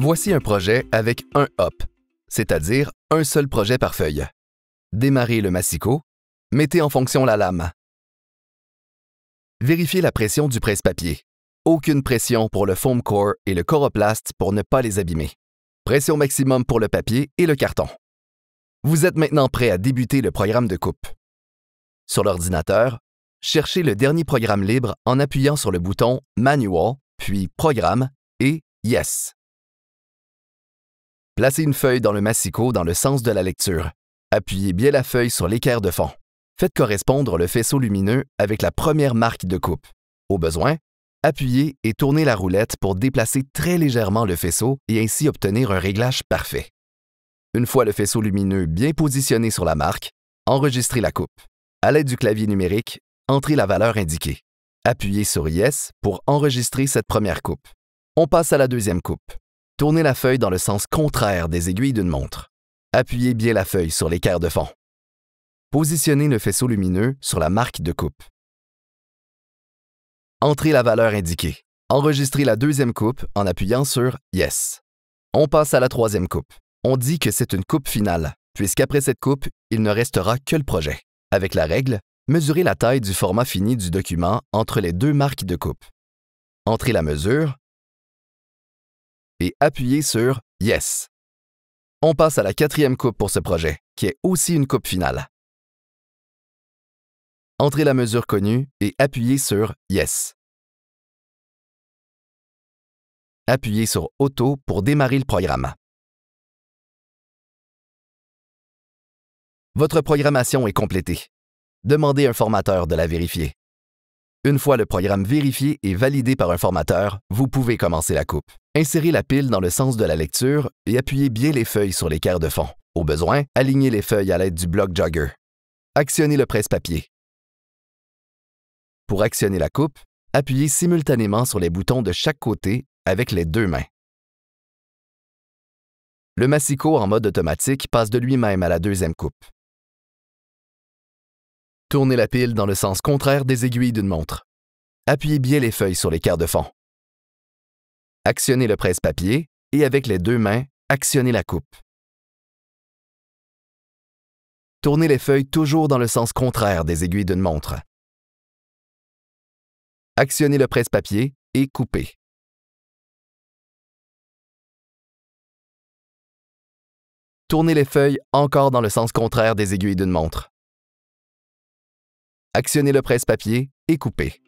Voici un projet avec un hop, c'est-à-dire un seul projet par feuille. Démarrez le massicot, mettez en fonction la lame. Vérifiez la pression du presse-papier. Aucune pression pour le foam core et le coroplast pour ne pas les abîmer. Pression maximum pour le papier et le carton. Vous êtes maintenant prêt à débuter le programme de coupe. Sur l'ordinateur, cherchez le dernier programme libre en appuyant sur le bouton « Manual », puis « Programme » et « Yes ». Placez une feuille dans le massicot dans le sens de la lecture. Appuyez bien la feuille sur l'équerre de fond. Faites correspondre le faisceau lumineux avec la première marque de coupe. Au besoin, appuyez et tournez la roulette pour déplacer très légèrement le faisceau et ainsi obtenir un réglage parfait. Une fois le faisceau lumineux bien positionné sur la marque, enregistrez la coupe. À l'aide du clavier numérique, entrez la valeur indiquée. Appuyez sur « Yes » pour enregistrer cette première coupe. On passe à la deuxième coupe. Tournez la feuille dans le sens contraire des aiguilles d'une montre. Appuyez bien la feuille sur l'équerre de fond. Positionnez le faisceau lumineux sur la marque de coupe. Entrez la valeur indiquée. Enregistrez la deuxième coupe en appuyant sur « Yes ». On passe à la troisième coupe. On dit que c'est une coupe finale, puisqu'après cette coupe, il ne restera que le projet. Avec la règle, mesurez la taille du format fini du document entre les deux marques de coupe. Entrez la mesure et appuyez sur « Yes ». On passe à la quatrième coupe pour ce projet, qui est aussi une coupe finale. Entrez la mesure connue et appuyez sur « Yes ». Appuyez sur « Auto » pour démarrer le programme. Votre programmation est complétée. Demandez à un formateur de la vérifier. Une fois le programme vérifié et validé par un formateur, vous pouvez commencer la coupe. Insérez la pile dans le sens de la lecture et appuyez bien les feuilles sur l'équerre de fond. Au besoin, alignez les feuilles à l'aide du bloc jogger. Actionnez le presse-papier. Pour actionner la coupe, appuyez simultanément sur les boutons de chaque côté avec les deux mains. Le massicot en mode automatique passe de lui-même à la deuxième coupe. Tournez la pile dans le sens contraire des aiguilles d'une montre. Appuyez bien les feuilles sur l'équerre de fond. Actionnez le presse-papier et avec les deux mains, actionnez la coupe. Tournez les feuilles toujours dans le sens contraire des aiguilles d'une montre. Actionnez le presse-papier et coupez. Tournez les feuilles encore dans le sens contraire des aiguilles d'une montre. Actionnez le presse-papier et coupez.